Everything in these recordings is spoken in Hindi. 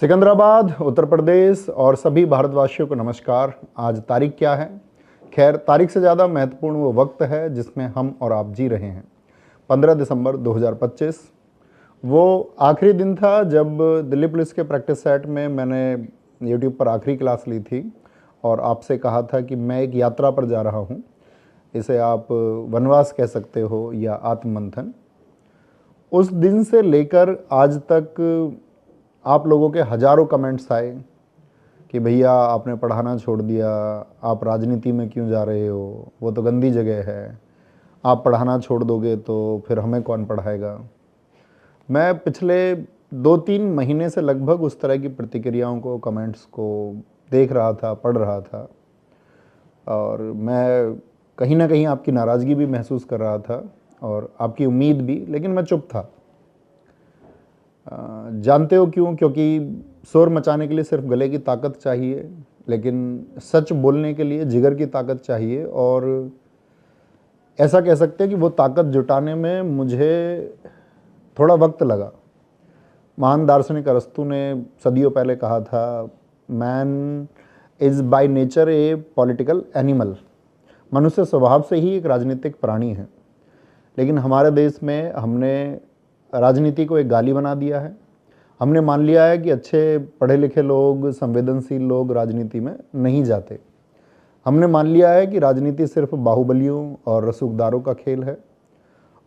सिकंदराबाद, उत्तर प्रदेश और सभी भारतवासियों को नमस्कार। आज तारीख क्या है? खैर, तारीख से ज़्यादा महत्वपूर्ण वो वक्त है जिसमें हम और आप जी रहे हैं। 15 दिसंबर 2025 वो आखिरी दिन था जब दिल्ली पुलिस के प्रैक्टिस सेट में मैंने यूट्यूब पर आखिरी क्लास ली थी और आपसे कहा था कि मैं एक यात्रा पर जा रहा हूँ। इसे आप वनवास कह सकते हो या आत्ममंथन। उस दिन से लेकर आज तक आप लोगों के हज़ारों कमेंट्स आए कि भैया आपने पढ़ाना छोड़ दिया, आप राजनीति में क्यों जा रहे हो, वो तो गंदी जगह है, आप पढ़ाना छोड़ दोगे तो फिर हमें कौन पढ़ाएगा। मैं पिछले 2-3 महीने से लगभग उस तरह की प्रतिक्रियाओं को, कमेंट्स को देख रहा था, पढ़ रहा था और मैं कहीं ना कहीं आपकी नाराज़गी भी महसूस कर रहा था और आपकी उम्मीद भी, लेकिन मैं चुप था। जानते हो क्यों? क्योंकि शोर मचाने के लिए सिर्फ गले की ताकत चाहिए, लेकिन सच बोलने के लिए जिगर की ताकत चाहिए। और ऐसा कह सकते हैं कि वो ताकत जुटाने में मुझे थोड़ा वक्त लगा। महान दार्शनिक अरस्तु ने सदियों पहले कहा था, man is by nature A political animal. मनुष्य स्वभाव से ही एक राजनीतिक प्राणी है, लेकिन हमारे देश में हमने राजनीति को एक गाली बना दिया है। हमने मान लिया है कि अच्छे पढ़े लिखे लोग, संवेदनशील लोग राजनीति में नहीं जाते। हमने मान लिया है कि राजनीति सिर्फ बाहुबलियों और रसूखदारों का खेल है।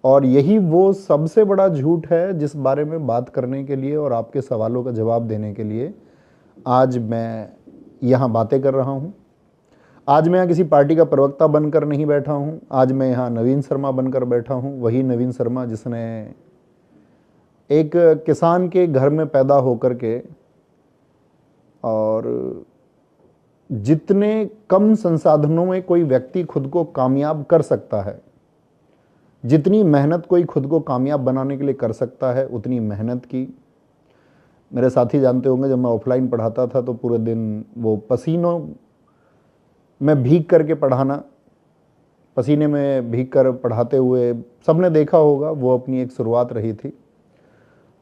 और यही वो सबसे बड़ा झूठ है जिस बारे में बात करने के लिए और आपके सवालों का जवाब देने के लिए आज मैं यहाँ बातें कर रहा हूँ। आज मैं यहाँ किसी पार्टी का प्रवक्ता बनकर नहीं बैठा हूँ। आज मैं यहाँ नवीन शर्मा बनकर बैठा हूँ, वही नवीन शर्मा जिसने एक किसान के घर में पैदा होकर के और जितने कम संसाधनों में कोई व्यक्ति खुद को कामयाब कर सकता है, जितनी मेहनत कोई खुद को कामयाब बनाने के लिए कर सकता है, उतनी मेहनत की। मेरे साथी जानते होंगे, जब मैं ऑफलाइन पढ़ाता था तो पूरे दिन वो पसीनों में भीग करके पढ़ाना, पसीने में भीग कर पढ़ाते हुए सबने देखा होगा, वो अपनी एक शुरुआत रही थी।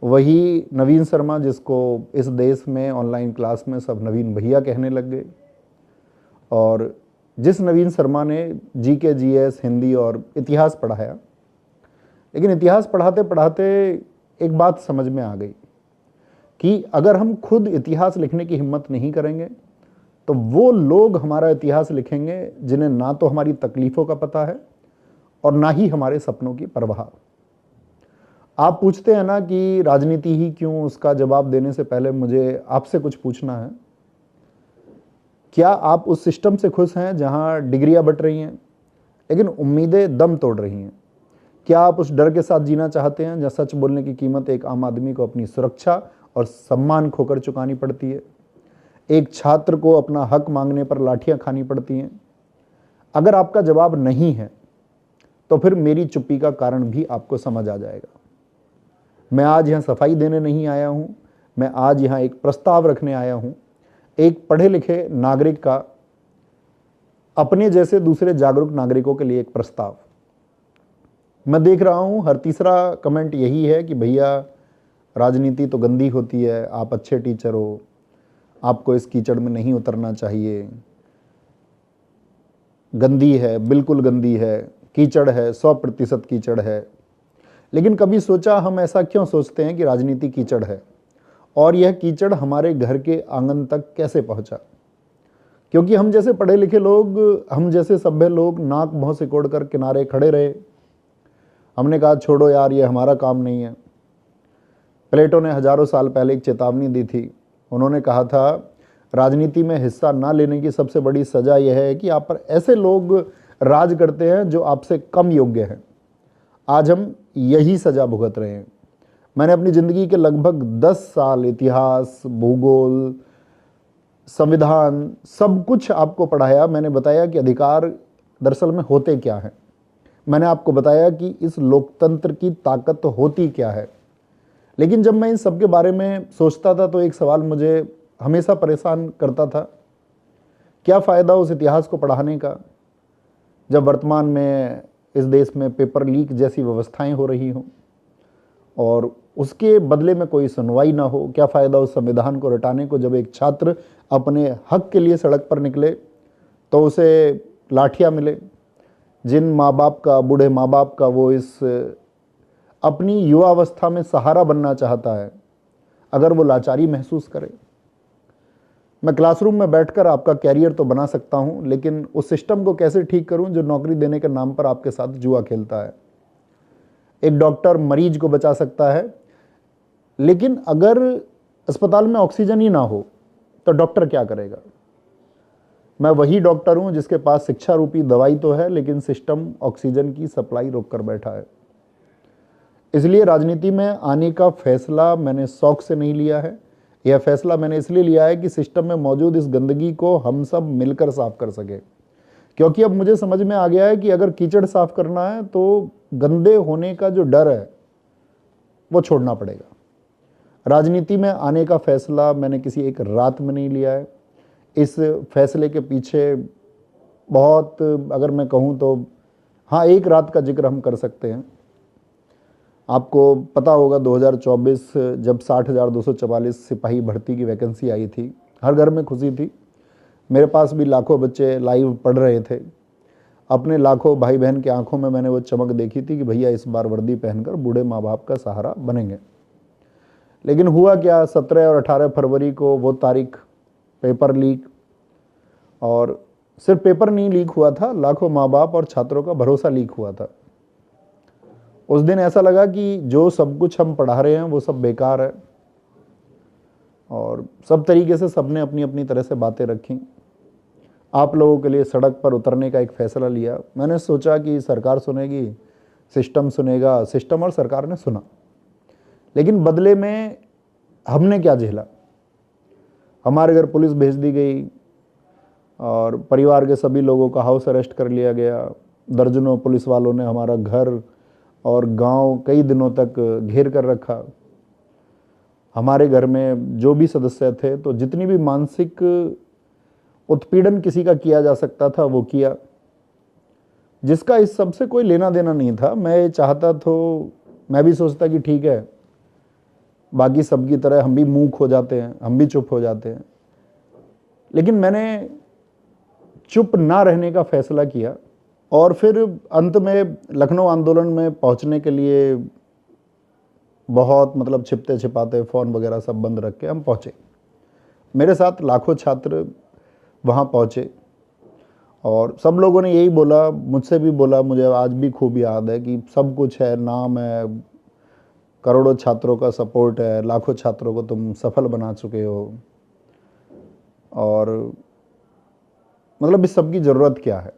वही नवीन शर्मा जिसको इस देश में ऑनलाइन क्लास में सब नवीन भैया कहने लग गए, और जिस नवीन शर्मा ने जीके, जीएस, हिंदी और इतिहास पढ़ाया। लेकिन इतिहास पढ़ाते पढ़ाते एक बात समझ में आ गई कि अगर हम खुद इतिहास लिखने की हिम्मत नहीं करेंगे तो वो लोग हमारा इतिहास लिखेंगे जिन्हें ना तो हमारी तकलीफ़ों का पता है और ना ही हमारे सपनों की परवाह। आप पूछते हैं ना कि राजनीति ही क्यों, उसका जवाब देने से पहले मुझे आपसे कुछ पूछना है। क्या आप उस सिस्टम से खुश हैं जहां डिग्रियां बंट रही हैं लेकिन उम्मीदें दम तोड़ रही हैं? क्या आप उस डर के साथ जीना चाहते हैं जहां सच बोलने की कीमत एक आम आदमी को अपनी सुरक्षा और सम्मान खोकर चुकानी पड़ती है, एक छात्र को अपना हक मांगने पर लाठियां खानी पड़ती हैं? अगर आपका जवाब नहीं है तो फिर मेरी चुप्पी का कारण भी आपको समझ आ जाएगा। मैं आज यहाँ सफाई देने नहीं आया हूँ, मैं आज यहाँ एक प्रस्ताव रखने आया हूँ, एक पढ़े लिखे नागरिक का अपने जैसे दूसरे जागरूक नागरिकों के लिए एक प्रस्ताव। मैं देख रहा हूँ हर तीसरा कमेंट यही है कि भैया राजनीति तो गंदी होती है, आप अच्छे टीचर हो, आपको इस कीचड़ में नहीं उतरना चाहिए, गंदी है, बिल्कुल गंदी है, कीचड़ है, 100% कीचड़ है। लेकिन कभी सोचा हम ऐसा क्यों सोचते हैं कि राजनीति कीचड़ है और यह कीचड़ हमारे घर के आंगन तक कैसे पहुंचा? क्योंकि हम जैसे पढ़े लिखे लोग, हम जैसे सभ्य लोग नाक मुंह सिकोड़ कर किनारे खड़े रहे। हमने कहा छोड़ो यार, ये हमारा काम नहीं है। प्लेटो ने हजारों साल पहले एक चेतावनी दी थी। उन्होंने कहा था राजनीति में हिस्सा ना लेने की सबसे बड़ी सजा यह है कि आप पर ऐसे लोग राज करते हैं जो आपसे कम योग्य हैं। आज हम यही सजा भुगत रहे हैं। मैंने अपनी ज़िंदगी के लगभग 10 साल इतिहास, भूगोल, संविधान, सब कुछ आपको पढ़ाया। मैंने बताया कि अधिकार दरअसल में होते क्या हैं। मैंने आपको बताया कि इस लोकतंत्र की ताकत होती क्या है। लेकिन जब मैं इन सब के बारे में सोचता था तो एक सवाल मुझे हमेशा परेशान करता था, क्या फ़ायदा उस इतिहास को पढ़ाने का जब वर्तमान में इस देश में पेपर लीक जैसी व्यवस्थाएं हो रही हों और उसके बदले में कोई सुनवाई ना हो। क्या फ़ायदा उस संविधान को रटाने को जब एक छात्र अपने हक के लिए सड़क पर निकले तो उसे लाठियाँ मिले। जिन माँ बाप का, बूढ़े माँ बाप का वो इस अपनी युवावस्था में सहारा बनना चाहता है, अगर वो लाचारी महसूस करे। मैं क्लासरूम में बैठकर आपका कैरियर तो बना सकता हूँ, लेकिन उस सिस्टम को कैसे ठीक करूँ जो नौकरी देने के नाम पर आपके साथ जुआ खेलता है। एक डॉक्टर मरीज को बचा सकता है, लेकिन अगर अस्पताल में ऑक्सीजन ही ना हो तो डॉक्टर क्या करेगा। मैं वही डॉक्टर हूँ जिसके पास शिक्षा रूपी दवाई तो है, लेकिन सिस्टम ऑक्सीजन की सप्लाई रोक कर बैठा है। इसलिए राजनीति में आने का फैसला मैंने शौक से नहीं लिया है। यह फैसला मैंने इसलिए लिया है कि सिस्टम में मौजूद इस गंदगी को हम सब मिलकर साफ कर सके। क्योंकि अब मुझे समझ में आ गया है कि अगर कीचड़ साफ करना है तो गंदे होने का जो डर है वो छोड़ना पड़ेगा। राजनीति में आने का फैसला मैंने किसी एक रात में नहीं लिया है। इस फैसले के पीछे बहुत, अगर मैं कहूँ तो हाँ, एक रात का जिक्र हम कर सकते हैं। आपको पता होगा 2024 जब 60,244 सिपाही भर्ती की वैकेंसी आई थी, हर घर में खुशी थी। मेरे पास भी लाखों बच्चे लाइव पढ़ रहे थे। अपने लाखों भाई बहन की आंखों में मैंने वो चमक देखी थी कि भैया इस बार वर्दी पहनकर बूढ़े माँ बाप का सहारा बनेंगे। लेकिन हुआ क्या, 17 और 18 फरवरी को वो तारीख, पेपर लीक। और सिर्फ पेपर नहीं लीक हुआ था, लाखों माँ बाप और छात्रों का भरोसा लीक हुआ था। उस दिन ऐसा लगा कि जो सब कुछ हम पढ़ा रहे हैं वो सब बेकार है। और सब तरीके से सबने अपनी अपनी तरह से बातें रखी। आप लोगों के लिए सड़क पर उतरने का एक फ़ैसला लिया। मैंने सोचा कि सरकार सुनेगी, सिस्टम सुनेगा। सिस्टम और सरकार ने सुना, लेकिन बदले में हमने क्या झेला। हमारे घर पुलिस भेज दी गई और परिवार के सभी लोगों का हाउस अरेस्ट कर लिया गया। दर्जनों पुलिस वालों ने हमारा घर और गांव कई दिनों तक घेर कर रखा। हमारे घर में जो भी सदस्य थे, तो जितनी भी मानसिक उत्पीड़न किसी का किया जा सकता था वो किया, जिसका इस सब से कोई लेना देना नहीं था। मैं चाहता तो मैं भी सोचता कि ठीक है, बाकी सब की तरह हम भी मूक हो जाते हैं, हम भी चुप हो जाते हैं। लेकिन मैंने चुप ना रहने का फैसला किया और फिर अंत में लखनऊ आंदोलन में पहुंचने के लिए बहुत, मतलब छिपते छिपाते फ़ोन वगैरह सब बंद रख के हम पहुँचे। मेरे साथ लाखों छात्र वहाँ पहुँचे और सब लोगों ने यही बोला, मुझसे भी बोला, मुझे आज भी खूब याद है कि सब कुछ है, नाम है, करोड़ों छात्रों का सपोर्ट है, लाखों छात्रों को तुम सफल बना चुके हो, और मतलब इस सब की ज़रूरत क्या है।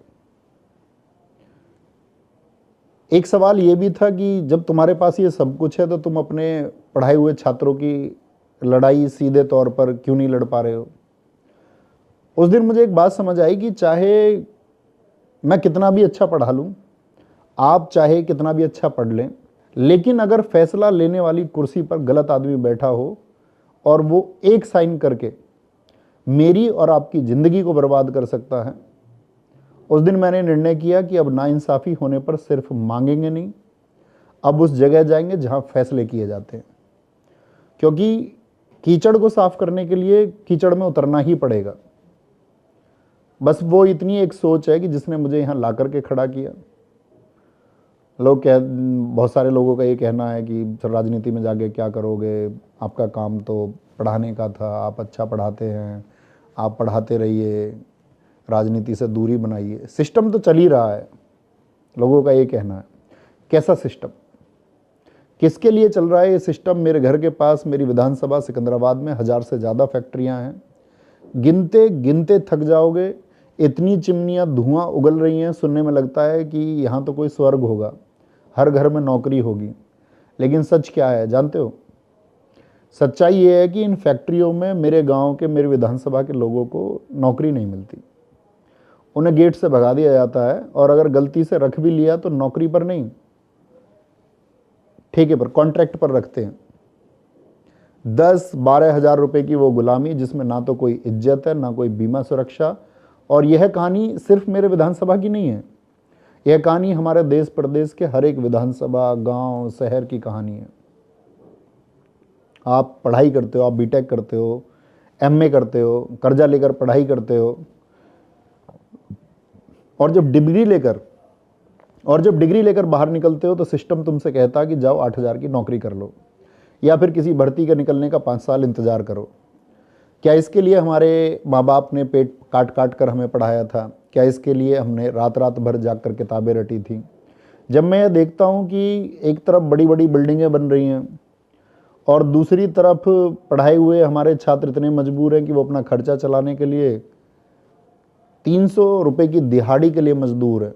एक सवाल ये भी था कि जब तुम्हारे पास ये सब कुछ है तो तुम अपने पढ़ाए हुए छात्रों की लड़ाई सीधे तौर पर क्यों नहीं लड़ पा रहे हो। उस दिन मुझे एक बात समझ आई कि चाहे मैं कितना भी अच्छा पढ़ा लूँ, आप चाहे कितना भी अच्छा पढ़ लें, लेकिन अगर फैसला लेने वाली कुर्सी पर गलत आदमी बैठा हो और वो एक साइन करके मेरी और आपकी ज़िंदगी को बर्बाद कर सकता है। उस दिन मैंने निर्णय किया कि अब नाइंसाफ़ी होने पर सिर्फ मांगेंगे नहीं, अब उस जगह जाएंगे जहां फैसले किए जाते हैं। क्योंकि कीचड़ को साफ करने के लिए कीचड़ में उतरना ही पड़ेगा। बस वो इतनी एक सोच है कि जिसने मुझे यहाँ ला करके खड़ा किया। बहुत सारे लोगों का ये कहना है कि राजनीति में जाके क्या करोगे, आपका काम तो पढ़ाने का था, आप अच्छा पढ़ाते हैं, आप पढ़ाते रहिए, राजनीति से दूरी बनाइए। सिस्टम तो चल ही रहा है, लोगों का ये कहना है। कैसा सिस्टम, किसके लिए चल रहा है ये सिस्टम? मेरे घर के पास मेरी विधानसभा सिकंदराबाद में 1000 से ज़्यादा फैक्ट्रियां हैं। गिनते गिनते थक जाओगे, इतनी चिमनियां धुआं उगल रही हैं, सुनने में लगता है कि यहाँ तो कोई स्वर्ग होगा, हर घर में नौकरी होगी। लेकिन सच क्या है जानते हो? सच्चाई ये है कि इन फैक्ट्रियों में मेरे गांव के, मेरे विधानसभा के लोगों को नौकरी नहीं मिलती। उन्हें गेट से भगा दिया जाता है, और अगर गलती से रख भी लिया तो नौकरी पर नहीं, ठेके पर, कॉन्ट्रैक्ट पर रखते हैं। 10-12 हज़ार रुपए की वो गुलामी, जिसमें ना तो कोई इज्जत है, ना कोई बीमा सुरक्षा। और यह कहानी सिर्फ मेरे विधानसभा की नहीं है, यह कहानी हमारे देश प्रदेश के हर एक विधानसभा, गांव, शहर की कहानी है। आप पढ़ाई करते हो, आप बीटेक करते हो, एमए करते हो, कर्जा लेकर पढ़ाई करते हो, और जब डिग्री लेकर बाहर निकलते हो तो सिस्टम तुमसे कहता है कि जाओ 8,000 की नौकरी कर लो, या फिर किसी भर्ती के निकलने का 5 साल इंतजार करो। क्या इसके लिए हमारे माँ बाप ने पेट काट काट कर हमें पढ़ाया था? क्या इसके लिए हमने रात रात भर जाग कर किताबें रटी थी? जब मैं देखता हूँ कि एक तरफ बड़ी बड़ी बिल्डिंगें बन रही हैं और दूसरी तरफ पढ़ाए हुए हमारे छात्र इतने मजबूर हैं कि वो अपना खर्चा चलाने के लिए 300 रुपये की दिहाड़ी के लिए मजदूर है,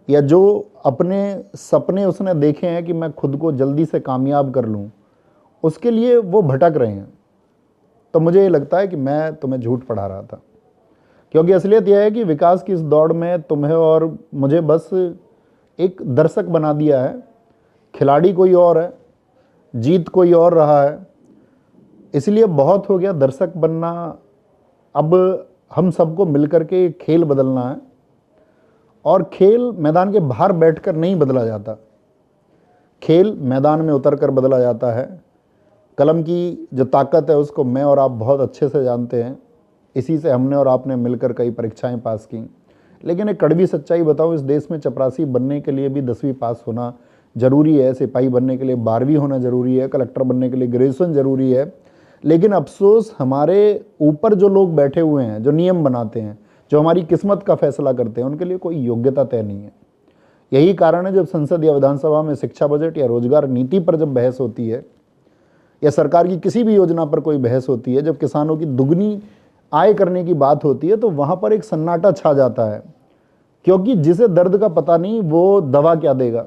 या जो अपने सपने उसने देखे हैं कि मैं खुद को जल्दी से कामयाब कर लूँ, उसके लिए वो भटक रहे हैं, तो मुझे ये लगता है कि मैं तुम्हें झूठ पढ़ा रहा था। क्योंकि असलियत यह है कि विकास की इस दौड़ में तुम्हें और मुझे बस एक दर्शक बना दिया है। खिलाड़ी कोई और है, जीत कोई और रहा है, इसलिए बहुत हो गया दर्शक बनना। अब हम सबको मिलकर के एक खेल बदलना है, और खेल मैदान के बाहर बैठकर नहीं बदला जाता, खेल मैदान में उतरकर बदला जाता है। कलम की जो ताकत है उसको मैं और आप बहुत अच्छे से जानते हैं, इसी से हमने और आपने मिलकर कई परीक्षाएं पास की। लेकिन एक कड़वी सच्चाई बताऊं, इस देश में चपरासी बनने के लिए भी 10वीं पास होना जरूरी है, सिपाही बनने के लिए 12वीं होना जरूरी है, कलेक्टर बनने के लिए ग्रेजुएशन जरूरी है। लेकिन अफसोस हमारे ऊपर जो लोग बैठे हुए हैं, जो नियम बनाते हैं, जो हमारी किस्मत का फैसला करते हैं, उनके लिए कोई योग्यता तय नहीं है। यही कारण है जब संसद या विधानसभा में शिक्षा बजट या रोजगार नीति पर जब बहस होती है, या सरकार की किसी भी योजना पर कोई बहस होती है, जब किसानों की दुगनी आय करने की बात होती है, तो वहां पर एक सन्नाटा छा जाता है। क्योंकि जिसे दर्द का पता नहीं वो दवा क्या देगा।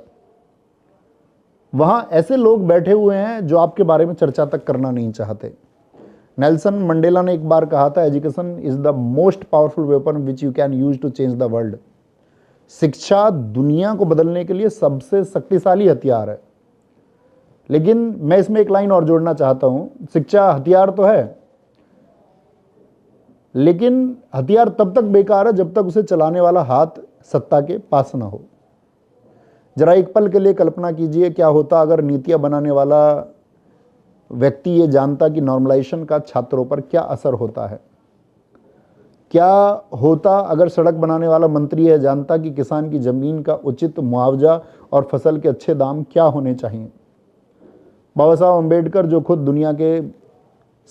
वहां ऐसे लोग बैठे हुए हैं जो आपके बारे में चर्चा तक करना नहीं चाहते। नेल्सन मंडेला ने एक बार कहा था, education is the most powerful weapon which you can use to change the world. शिक्षा दुनिया को बदलने के लिए सबसे शक्तिशाली हथियार है। लेकिन मैं इसमें एक लाइन और जोड़ना चाहता हूं, शिक्षा हथियार तो है, लेकिन हथियार तब तक बेकार है जब तक उसे चलाने वाला हाथ सत्ता के पास ना हो। जरा एक पल के लिए कल्पना कीजिए, क्या होता अगर नीतियां बनाने वाला व्यक्ति ये जानता कि नॉर्मलाइजेशन का छात्रों पर क्या असर होता है। क्या होता अगर सड़क बनाने वाला मंत्री यह जानता कि किसान की जमीन का उचित मुआवजा और फसल के अच्छे दाम क्या होने चाहिए। बाबा साहब अम्बेडकर, जो खुद दुनिया के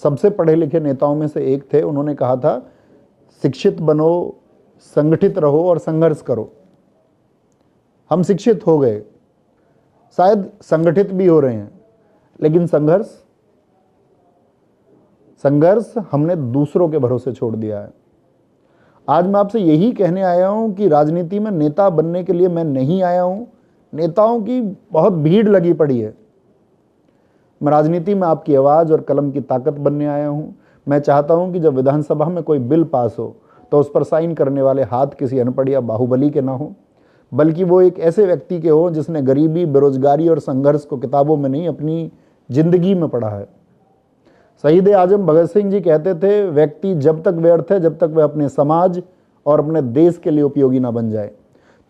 सबसे पढ़े लिखे नेताओं में से एक थे, उन्होंने कहा था, शिक्षित बनो, संगठित रहो और संघर्ष करो। हम शिक्षित हो गए, शायद संगठित भी हो रहे हैं, लेकिन संघर्ष हमने दूसरों के भरोसे छोड़ दिया है। आज मैं आपसे यही कहने आया हूं कि राजनीति में नेता बनने के लिए मैं नहीं आया हूं। नेताओं की बहुत भीड़ लगी पड़ी है। मैं राजनीति में आपकी आवाज और कलम की ताकत बनने आया हूं। मैं चाहता हूं कि जब विधानसभा में कोई बिल पास हो तो उस पर साइन करने वाले हाथ किसी अनपढ़ या बाहुबली के ना हो, बल्कि वो एक ऐसे व्यक्ति के हो जिसने गरीबी, बेरोजगारी और संघर्ष को किताबों में नहीं, अपनी जिंदगी में पढ़ा है। शहीद आजम भगत सिंह जी कहते थे, व्यक्ति जब तक व्यर्थ है जब तक वह अपने समाज और अपने देश के लिए उपयोगी ना बन जाए।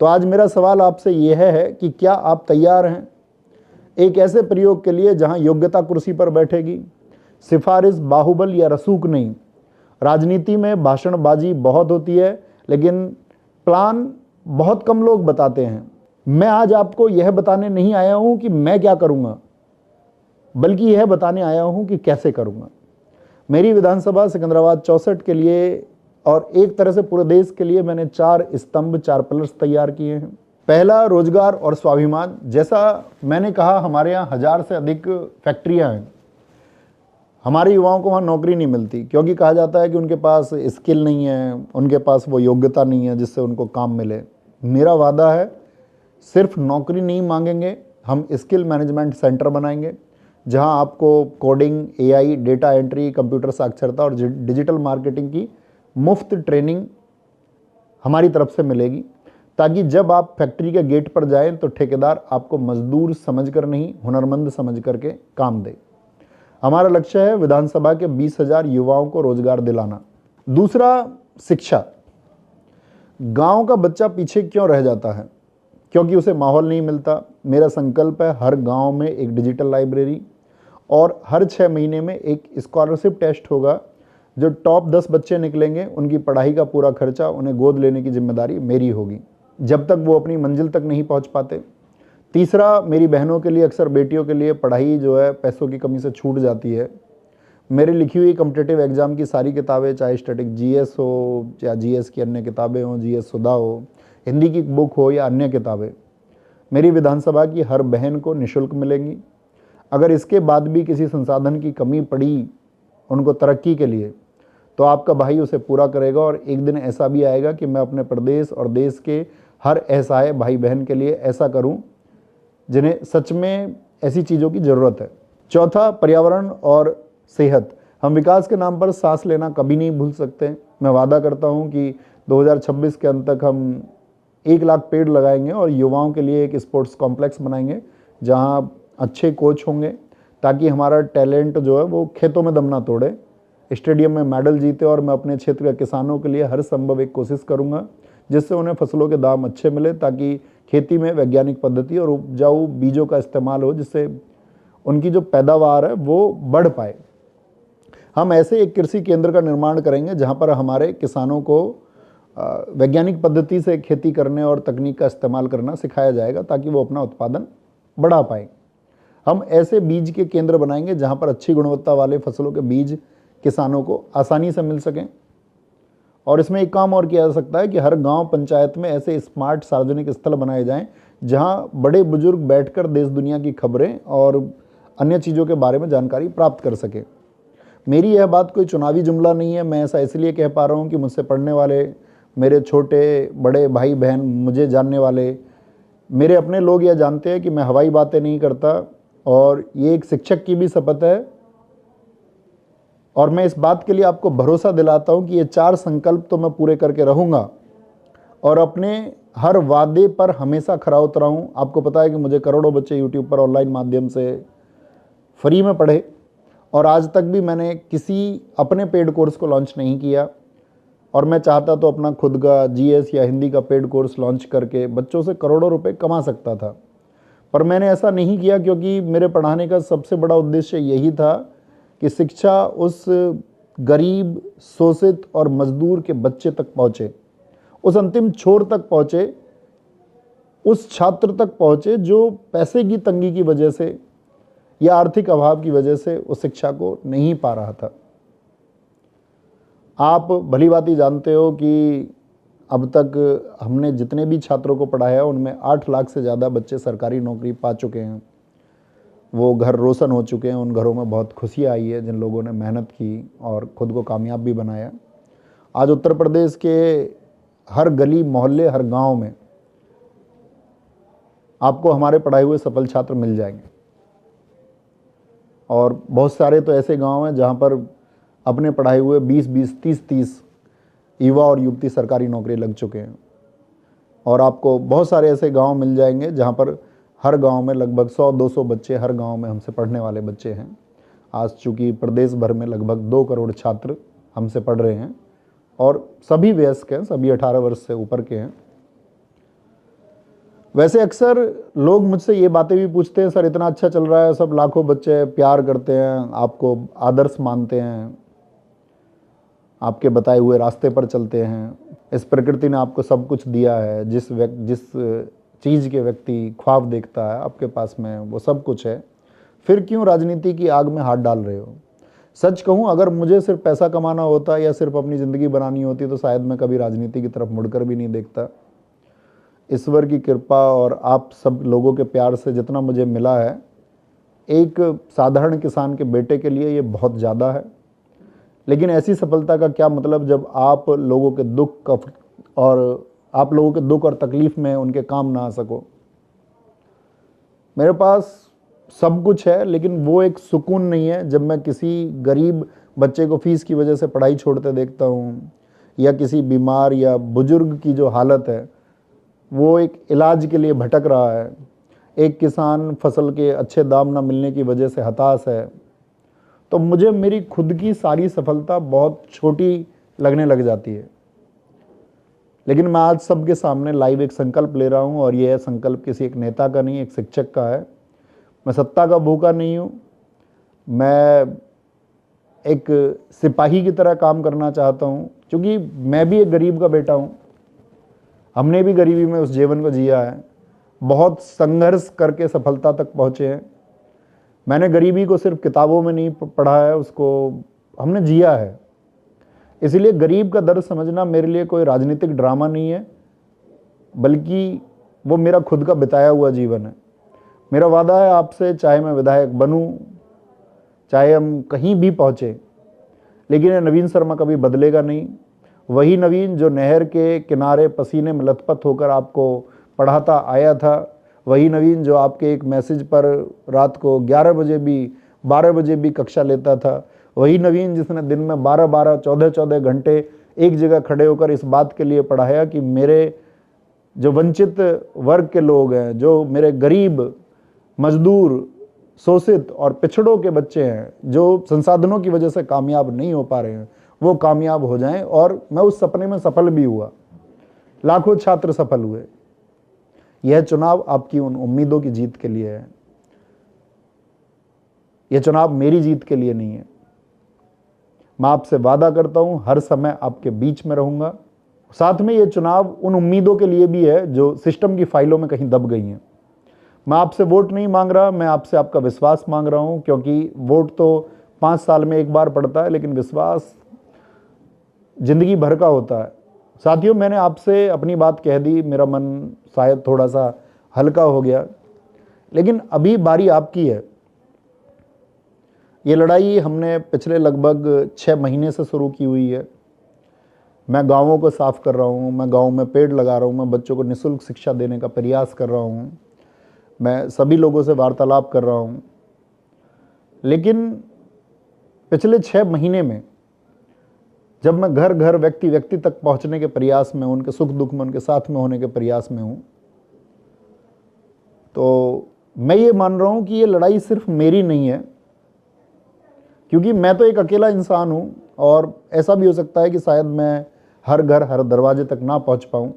तो आज मेरा सवाल आपसे यह है कि क्या आप तैयार हैं एक ऐसे प्रयोग के लिए जहां योग्यता कुर्सी पर बैठेगी, सिफारिश, बाहुबल या रसूख नहीं। राजनीति में भाषणबाजी बहुत होती है, लेकिन प्लान बहुत कम लोग बताते हैं। मैं आज आपको यह बताने नहीं आया हूं कि मैं क्या करूंगा, बल्कि यह बताने आया हूं कि कैसे करूंगा। मेरी विधानसभा सिकंदराबाद 64 के लिए और एक तरह से पूरे देश के लिए मैंने 4 स्तंभ, 4 पिलर्स तैयार किए हैं। पहला, रोजगार और स्वाभिमान। जैसा मैंने कहा, हमारे यहाँ 1000 से अधिक फैक्ट्रियां हैं। हमारे युवाओं को वहाँ नौकरी नहीं मिलती, क्योंकि कहा जाता है कि उनके पास स्किल नहीं है, उनके पास वो योग्यता नहीं है जिससे उनको काम मिले। मेरा वादा है, सिर्फ नौकरी नहीं मांगेंगे, हम स्किल मैनेजमेंट सेंटर बनाएंगे जहां आपको coding, AI, data entry, computer साक्षरता और डिजिटल मार्केटिंग की मुफ्त ट्रेनिंग हमारी तरफ से मिलेगी, ताकि जब आप फैक्ट्री के गेट पर जाएं तो ठेकेदार आपको मजदूर समझकर नहीं, हुनरमंद समझ करके काम दे। हमारा लक्ष्य है विधानसभा के 20,000 युवाओं को रोजगार दिलाना। दूसरा, शिक्षा। गांव का बच्चा पीछे क्यों रह जाता है? क्योंकि उसे माहौल नहीं मिलता। मेरा संकल्प है हर गांव में एक डिजिटल लाइब्रेरी और हर 6 महीने में एक स्कॉलरशिप टेस्ट होगा। जो टॉप 10 बच्चे निकलेंगे उनकी पढ़ाई का पूरा खर्चा उन्हें गोद लेने की जिम्मेदारी मेरी होगी, जब तक वो अपनी मंजिल तक नहीं पहुंच पाते। तीसरा, मेरी बहनों के लिए, अक्सर बेटियों के लिए पढ़ाई जो है पैसों की कमी से छूट जाती है। मेरी लिखी हुई कॉम्पिटिटिव एग्जाम की सारी किताबें, चाहे स्टैटिक जीएस हो या जीएस की अन्य किताबें हों, जीएस सुधा हो, हिंदी की बुक हो या अन्य किताबें, मेरी विधानसभा की हर बहन को निःशुल्क मिलेंगी। अगर इसके बाद भी किसी संसाधन की कमी पड़ी उनको तरक्की के लिए, तो आपका भाई उसे पूरा करेगा। और एक दिन ऐसा भी आएगा कि मैं अपने प्रदेश और देश के हर असहाय भाई बहन के लिए ऐसा करूं जिन्हें सच में ऐसी चीज़ों की ज़रूरत है। चौथा, पर्यावरण और सेहत। हम विकास के नाम पर सांस लेना कभी नहीं भूल सकते। मैं वादा करता हूं कि 2026 के अंत तक हम 1 लाख पेड़ लगाएंगे और युवाओं के लिए एक स्पोर्ट्स कॉम्प्लेक्स बनाएंगे जहां अच्छे कोच होंगे, ताकि हमारा टैलेंट जो है वो खेतों में दम ना तोड़े, स्टेडियम में मेडल जीते। और मैं अपने क्षेत्र के किसानों के लिए हर संभव एक कोशिश करूंगा जिससे उन्हें फसलों के दाम अच्छे मिले, ताकि खेती में वैज्ञानिक पद्धति और उपजाऊ बीजों का इस्तेमाल हो, जिससे उनकी जो पैदावार है वो बढ़ पाए। हम ऐसे एक कृषि केंद्र का निर्माण करेंगे जहां पर हमारे किसानों को वैज्ञानिक पद्धति से खेती करने और तकनीक का इस्तेमाल करना सिखाया जाएगा, ताकि वो अपना उत्पादन बढ़ा पाएँ। हम ऐसे बीज के केंद्र बनाएंगे जहां पर अच्छी गुणवत्ता वाले फसलों के बीज किसानों को आसानी से मिल सकें। और इसमें एक काम और किया जा सकता है कि हर गांव पंचायत में ऐसे स्मार्ट सार्वजनिक स्थल बनाए जाएं जहां बड़े बुजुर्ग बैठकर देश दुनिया की खबरें और अन्य चीज़ों के बारे में जानकारी प्राप्त कर सकें। मेरी यह बात कोई चुनावी जुमला नहीं है। मैं ऐसा इसलिए कह पा रहा हूं कि मुझसे पढ़ने वाले मेरे छोटे बड़े भाई बहन, मुझे जानने वाले मेरे अपने लोग यह जानते हैं कि मैं हवाई बातें नहीं करता, और ये एक शिक्षक की भी शपथ है। और मैं इस बात के लिए आपको भरोसा दिलाता हूं कि ये 4 संकल्प तो मैं पूरे करके रहूंगा और अपने हर वादे पर हमेशा खरा उतरा हूं। आपको पता है कि मुझे करोड़ों बच्चे यूट्यूब पर ऑनलाइन माध्यम से फ्री में पढ़े, और आज तक भी मैंने किसी अपने पेड कोर्स को लॉन्च नहीं किया। और मैं चाहता तो अपना खुद का जीएस या हिंदी का पेड कोर्स लॉन्च करके बच्चों से करोड़ों रुपए कमा सकता था, पर मैंने ऐसा नहीं किया, क्योंकि मेरे पढ़ाने का सबसे बड़ा उद्देश्य यही था कि शिक्षा उस गरीब, शोषित और मजदूर के बच्चे तक पहुँचे, उस अंतिम छोर तक पहुँचे, उस छात्र तक पहुँचे जो पैसे की तंगी की वजह से या आर्थिक अभाव की वजह से उस शिक्षा को नहीं पा रहा था। आप भली भांति जानते हो कि अब तक हमने जितने भी छात्रों को पढ़ाया उनमें 8 लाख से ज़्यादा बच्चे सरकारी नौकरी पा चुके हैं। वो घर रोशन हो चुके हैं। उन घरों में बहुत खुशियाँ आई है जिन लोगों ने मेहनत की और ख़ुद को कामयाब भी बनाया। आज उत्तर प्रदेश के हर गली मोहल्ले, हर गांव में आपको हमारे पढ़ाए हुए सफल छात्र मिल जाएंगे। और बहुत सारे तो ऐसे गांव हैं जहां पर अपने पढ़ाए हुए 20-20, 30-30 युवा और युवती सरकारी नौकरी लग चुके हैं। और आपको बहुत सारे ऐसे गांव मिल जाएंगे जहां पर हर गांव में लगभग 100-200 बच्चे हर गांव में हमसे पढ़ने वाले बच्चे हैं। आज चूँकि प्रदेश भर में लगभग 2 करोड़ छात्र हमसे पढ़ रहे हैं और सभी वयस्क हैं, सभी 18 वर्ष से ऊपर के हैं। वैसे अक्सर लोग मुझसे ये बातें भी पूछते हैं, सर इतना अच्छा चल रहा है, सब लाखों बच्चे प्यार करते हैं, आपको आदर्श मानते हैं, आपके बताए हुए रास्ते पर चलते हैं, इस प्रकृति ने आपको सब कुछ दिया है, जिस चीज़ के व्यक्ति ख्वाब देखता है आपके पास में वो सब कुछ है, फिर क्यों राजनीति की आग में हाथ डाल रहे हो? सच कहूँ, अगर मुझे सिर्फ पैसा कमाना होता या सिर्फ अपनी ज़िंदगी बनानी होती तो शायद मैं कभी राजनीति की तरफ मुड़कर भी नहीं देखता। ईश्वर की कृपा और आप सब लोगों के प्यार से जितना मुझे मिला है, एक साधारण किसान के बेटे के लिए ये बहुत ज़्यादा है। लेकिन ऐसी सफलता का क्या मतलब जब आप लोगों के दुख और तकलीफ में उनके काम ना आ सको। मेरे पास सब कुछ है, लेकिन वो एक सुकून नहीं है जब मैं किसी गरीब बच्चे को फीस की वजह से पढ़ाई छोड़ते देखता हूँ, या किसी बीमार या बुजुर्ग की जो हालत है वो एक इलाज के लिए भटक रहा है, एक किसान फसल के अच्छे दाम ना मिलने की वजह से हताश है, तो मुझे मेरी खुद की सारी सफलता बहुत छोटी लगने लग जाती है। लेकिन मैं आज सबके सामने लाइव एक संकल्प ले रहा हूँ, और यह संकल्प किसी एक नेता का नहीं, एक शिक्षक का है। मैं सत्ता का भूखा नहीं हूँ, मैं एक सिपाही की तरह काम करना चाहता हूँ, क्योंकि मैं भी एक गरीब का बेटा हूँ। हमने भी गरीबी में उस जीवन को जिया है, बहुत संघर्ष करके सफलता तक पहुँचे हैं। मैंने गरीबी को सिर्फ किताबों में नहीं पढ़ा है, उसको हमने जिया है। इसलिए गरीब का दर्द समझना मेरे लिए कोई राजनीतिक ड्रामा नहीं है, बल्कि वो मेरा खुद का बिताया हुआ जीवन है। मेरा वादा है आपसे, चाहे मैं विधायक बनूं, चाहे हम कहीं भी पहुँचे, लेकिन नवीन शर्मा कभी बदलेगा नहीं। वही नवीन जो नहर के किनारे पसीने में लथपथ होकर आपको पढ़ाता आया था, वही नवीन जो आपके एक मैसेज पर रात को 11 बजे भी 12 बजे भी कक्षा लेता था, वही नवीन जिसने दिन में 12-12 14-14 घंटे एक जगह खड़े होकर इस बात के लिए पढ़ाया कि मेरे जो वंचित वर्ग के लोग हैं, जो मेरे गरीब, मजदूर, शोषित और पिछड़ों के बच्चे हैं, जो संसाधनों की वजह से कामयाब नहीं हो पा रहे हैं, वो कामयाब हो जाएं। और मैं उस सपने में सफल भी हुआ, लाखों छात्र सफल हुए। यह चुनाव आपकी उन उम्मीदों की जीत के लिए है, यह चुनाव मेरी जीत के लिए नहीं है। मैं आपसे वादा करता हूं हर समय आपके बीच में रहूंगा। साथ में यह चुनाव उन उम्मीदों के लिए भी है जो सिस्टम की फाइलों में कहीं दब गई हैं। मैं आपसे वोट नहीं मांग रहा, मैं आपसे आपका विश्वास मांग रहा हूं, क्योंकि वोट तो 5 साल में एक बार पड़ता है, लेकिन विश्वास जिंदगी भर का होता है। साथियों, मैंने आपसे अपनी बात कह दी, मेरा मन शायद थोड़ा सा हल्का हो गया, लेकिन अभी बारी आपकी है। ये लड़ाई हमने पिछले लगभग 6 महीने से शुरू की हुई है। मैं गांवों को साफ कर रहा हूँ, मैं गांव में पेड़ लगा रहा हूँ, मैं बच्चों को निःशुल्क शिक्षा देने का प्रयास कर रहा हूँ, मैं सभी लोगों से वार्तालाप कर रहा हूँ। लेकिन पिछले 6 महीने में जब मैं घर घर, व्यक्ति व्यक्ति तक पहुंचने के प्रयास में, उनके सुख दुख में उनके साथ में होने के प्रयास में हूं, तो मैं ये मान रहा हूं कि ये लड़ाई सिर्फ मेरी नहीं है, क्योंकि मैं तो एक अकेला इंसान हूं और ऐसा भी हो सकता है कि शायद मैं हर घर, हर दरवाजे तक ना पहुंच पाऊं।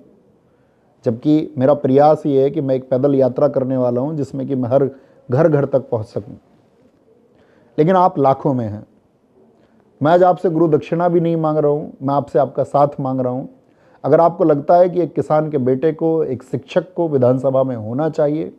जबकि मेरा प्रयास ये है कि मैं एक पैदल यात्रा करने वाला हूं जिसमें कि मैं हर घर घर तक पहुंच सकूं। लेकिन आप लाखों में हैं। मैं आज आपसे गुरु दक्षिणा भी नहीं मांग रहा हूं, मैं आपसे आपका साथ मांग रहा हूं। अगर आपको लगता है कि एक किसान के बेटे को, एक शिक्षक को विधानसभा में होना चाहिए,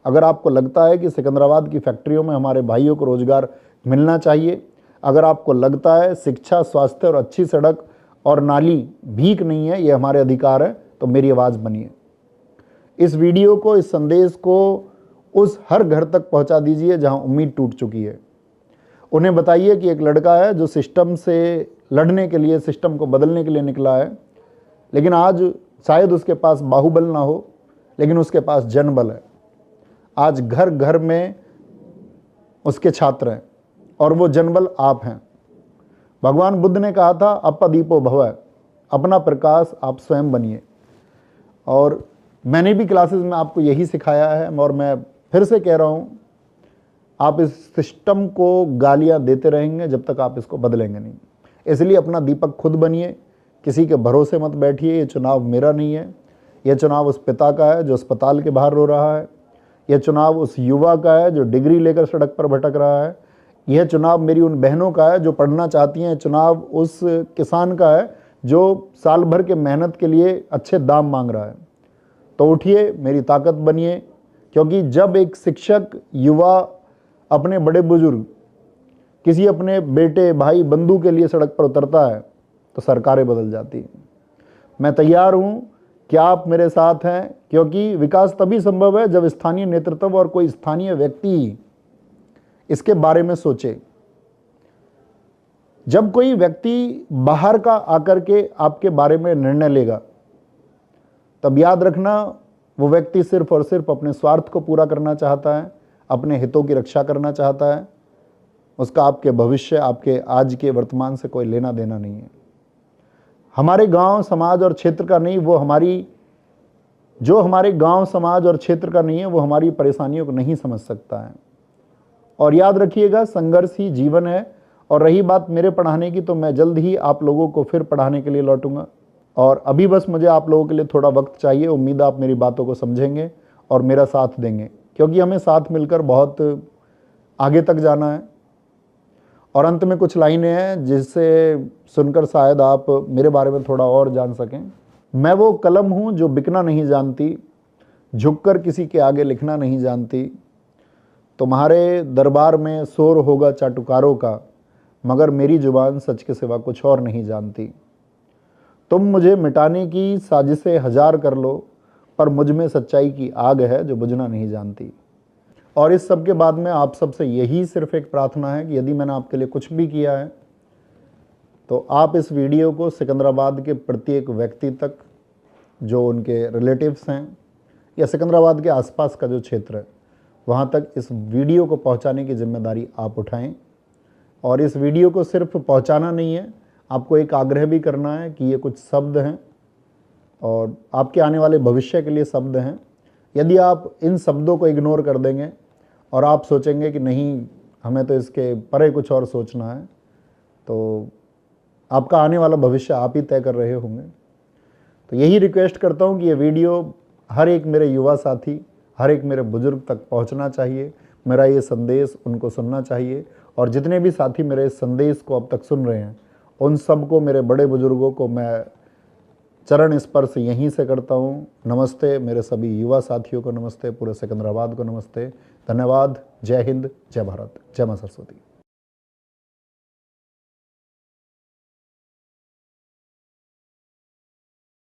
अगर आपको लगता है कि सिकंदराबाद की फैक्ट्रियों में हमारे भाइयों को रोजगार मिलना चाहिए, अगर आपको लगता है शिक्षा, स्वास्थ्य और अच्छी सड़क और नाली भीख नहीं है, ये हमारे अधिकार है, तो मेरी आवाज़ बनिए। इस वीडियो को, इस संदेश को उस हर घर तक पहुंचा दीजिए जहां उम्मीद टूट चुकी है। उन्हें बताइए कि एक लड़का है जो सिस्टम से लड़ने के लिए, सिस्टम को बदलने के लिए निकला है, लेकिन आज शायद उसके पास बाहुबल ना हो, लेकिन उसके पास जनबल है। आज घर घर में उसके छात्र हैं और वो जनबल आप हैं। भगवान बुद्ध ने कहा था, अपदीपो भव, अपना प्रकाश आप स्वयं बनिए। और मैंने भी क्लासेस में आपको यही सिखाया है और मैं फिर से कह रहा हूँ, आप इस सिस्टम को गालियां देते रहेंगे जब तक आप इसको बदलेंगे नहीं। इसलिए अपना दीपक खुद बनिए, किसी के भरोसे मत बैठिए। ये चुनाव मेरा नहीं है, यह चुनाव उस पिता का है जो अस्पताल के बाहर रो रहा है, यह चुनाव उस युवा का है जो डिग्री लेकर सड़क पर भटक रहा है, यह चुनाव मेरी उन बहनों का है जो पढ़ना चाहती हैं, चुनाव उस किसान का है जो साल भर के मेहनत के लिए अच्छे दाम मांग रहा है। तो उठिए, मेरी ताकत बनिए, क्योंकि जब एक शिक्षक, युवा अपने बड़े बुजुर्ग, किसी अपने बेटे, भाई, बंधु के लिए सड़क पर उतरता है तो सरकारें बदल जाती हैं। मैं तैयार हूं कि आप मेरे साथ हैं, क्योंकि विकास तभी संभव है जब स्थानीय नेतृत्व और कोई स्थानीय व्यक्ति इसके बारे में सोचे। जब कोई व्यक्ति बाहर का आकर के आपके बारे में निर्णय लेगा, तब याद रखना वो व्यक्ति सिर्फ और सिर्फ अपने स्वार्थ को पूरा करना चाहता है, अपने हितों की रक्षा करना चाहता है। उसका आपके भविष्य, आपके आज के वर्तमान से कोई लेना देना नहीं है। हमारे गांव, समाज और क्षेत्र का नहीं, वो हमारी, जो हमारे गांव, समाज और क्षेत्र का नहीं है, वो हमारी परेशानियों को नहीं समझ सकता है। और याद रखिएगा, संघर्ष ही जीवन है। और रही बात मेरे पढ़ाने की, तो मैं जल्द ही आप लोगों को फिर पढ़ाने के लिए लौटूंगा। और अभी बस मुझे आप लोगों के लिए थोड़ा वक्त चाहिए। उम्मीद आप मेरी बातों को समझेंगे और मेरा साथ देंगे, क्योंकि हमें साथ मिलकर बहुत आगे तक जाना है। और अंत में कुछ लाइनें हैं जिससे सुनकर शायद आप मेरे बारे में थोड़ा और जान सकें। मैं वो कलम हूँ जो बिकना नहीं जानती, झुककर किसी के आगे लिखना नहीं जानती। तुम्हारे दरबार में शोर होगा चाटुकारों का, मगर मेरी जुबान सच के सिवा कुछ और नहीं जानती। तुम मुझे मिटाने की साजिशें हजार कर लो, पर मुझ में सच्चाई की आग है जो बुझना नहीं जानती। और इस सब के बाद में आप सबसे यही सिर्फ एक प्रार्थना है कि यदि मैंने आपके लिए कुछ भी किया है तो आप इस वीडियो को सिकंदराबाद के प्रत्येक व्यक्ति तक, जो उनके रिलेटिव्स हैं या सिकंदराबाद के आसपास का जो क्षेत्र है वहाँ तक इस वीडियो को पहुँचाने की जिम्मेदारी आप उठाएं। और इस वीडियो को सिर्फ पहुँचाना नहीं है, आपको एक आग्रह भी करना है कि ये कुछ शब्द हैं और आपके आने वाले भविष्य के लिए शब्द हैं। यदि आप इन शब्दों को इग्नोर कर देंगे और आप सोचेंगे कि नहीं हमें तो इसके परे कुछ और सोचना है, तो आपका आने वाला भविष्य आप ही तय कर रहे होंगे। तो यही रिक्वेस्ट करता हूँ कि ये वीडियो हर एक मेरे युवा साथी, हर एक मेरे बुजुर्ग तक पहुँचना चाहिए। मेरा ये संदेश उनको सुनना चाहिए और जितने भी साथी मेरे इस संदेश को अब तक सुन रहे हैं उन सबको, मेरे बड़े बुजुर्गों को मैं चरण स्पर्श यहीं से करता हूँ। नमस्ते मेरे सभी युवा साथियों को, नमस्ते पूरे सिकंदराबाद को नमस्ते। धन्यवाद। जय हिंद, जय भारत, जय मां सरस्वती।